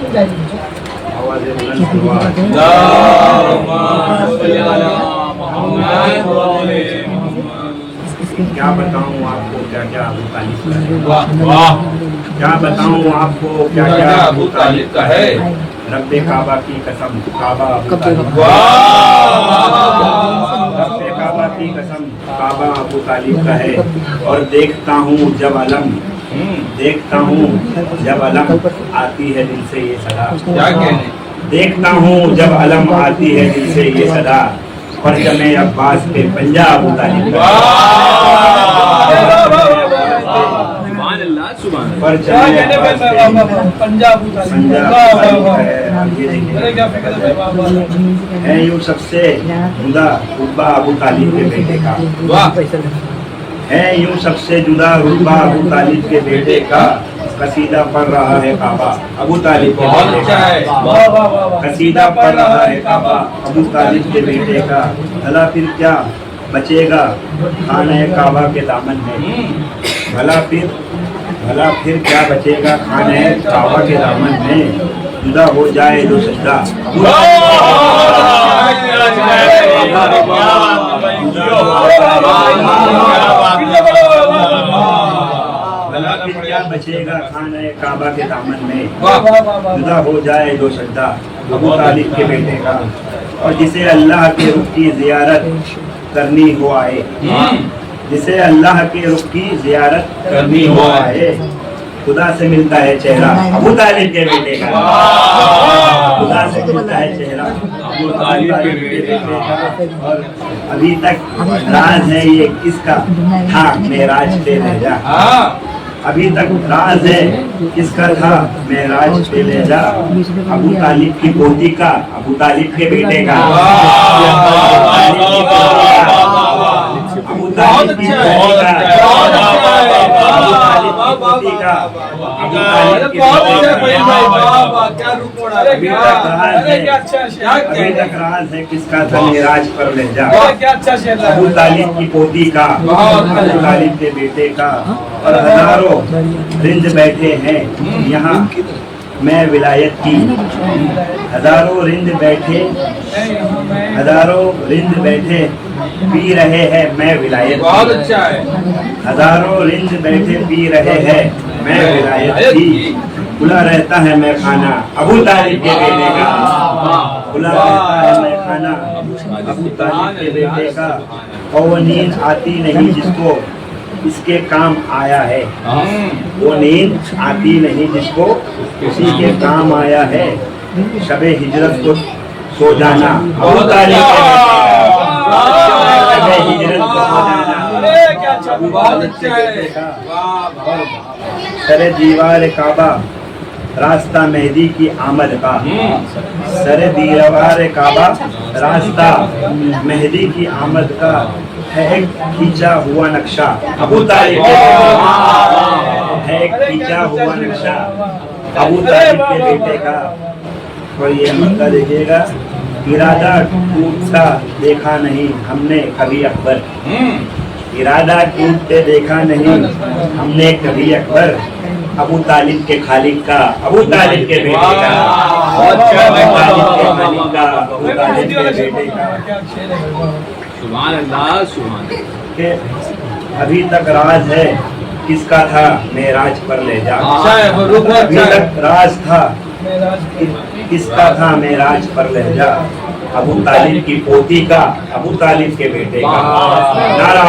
क्या बताऊं आपको क्या क्या अबू तालिब का है, क्या बताऊं आपको क्या क्या अबू तालिब का है। रब्बे काबा की कसम काबा अबू तालिब, रब्बे काबा की कसम काबा अबू तालिब का है। और देखता हूँ जब अलम, देखता हूँ जब अलम आती है दिल से ये सदा, क्या कहने, देखता हूँ जब अलम आती है दिल से ये सदा, परचमे अब्बास पे पंजा अबू तालिब का, परचमे अब्बास पे पंजा अबू तालिब है। यूं सबसे जुदा रुतबा अबू तालिब के बेटे का, है यूं सबसे जुदा रुतबा अबू तालिब के बेटे का। कसीदा पढ़ रहा है काबा अबू तालिब के बेटे का, कसीदा पढ़ रहा है काबा अबू तालिब के बेटे का। भला फिर क्या बचेगा खाने काबा के दामन में, भला फिर क्या बचेगा खाने काबा के दामन में। जुदा हो जाए जो सजदा, क्या बचेगा खाने काबा के दामन में। जुदा हो जाए जो सजदा अबू तालिब के बेटे का। और जिसे अल्लाह के रुख की जियारत करनी हो आए, जिसे अल्लाह के रुख की जियारत करनी हो आए, खुदा से मिलता है चेहरा अबू तालिब के बेटे का, खुदा से मिलता है चेहरा अबू तालिब के बेटे का। और अभी तक राज है ये किसका था मेराज पे ले जा, अभी तक राज है किसका था मेराज पे ले जा। अबू तालिब की पोती का अबू तालिब के बेटे का, अबू तालिब की पोती का, अबू तालिब की पोती का। अभी तक राज है किसका था मेराज पर ले जा। अबू तालिब की पोती का, अबू तालिब के बेटे का। और हजारों रिंद बैठे हैं यहाँ मैं विलायत की, हजारों रिंद बैठे, हजारों रिंद बैठे पी रहे हैं मैं विलायत की, हजारों रिंद बैठे पी रहे हैं मैं विलायत की। खुला रहता है मैं खाना अबू तालिब के बेटे का, खुला रहता है मैं खाना अबू तालिब के बेटे का। और वो नींद आती नहीं जिसको इसके काम आया है, वो नींद आती नहीं जिसको उसी के काम आया है। शबे हिजरत को सो जाना अबू तालिब के बेटे का, शबे हिजरत को सो जाना अबू तालिब के बेटे का। सरे दीवार काबा रास्ता मेहदी की आमद का, सरे दीवार काबा रास्ता मेहदी की आमद का। है एक खींचा हुआ नक्शा अबू तालिब के बेटे का, है एक खींचा हुआ नक्शा अबू तालिब के बेटे का। और ये मक्का देखिएगा, इरादा टूटता देखा नहीं हमने कभी अकबर, इरादा टूटते देखा नहीं हमने कभी अकबर। अबू तालिब के खालिक का अबू तालिब के बेटे का, अबू तालिब के खालिक का, अबू तालिब के बेटे का। सुभान अल्लाह सुभान। के अभी तक राज है किसका था मेराज पर ले जा, अभी तक राज था किसका था मेराज पर ले जा। अबू तालिब की पोती का अबू तालिब के बेटे का। नारा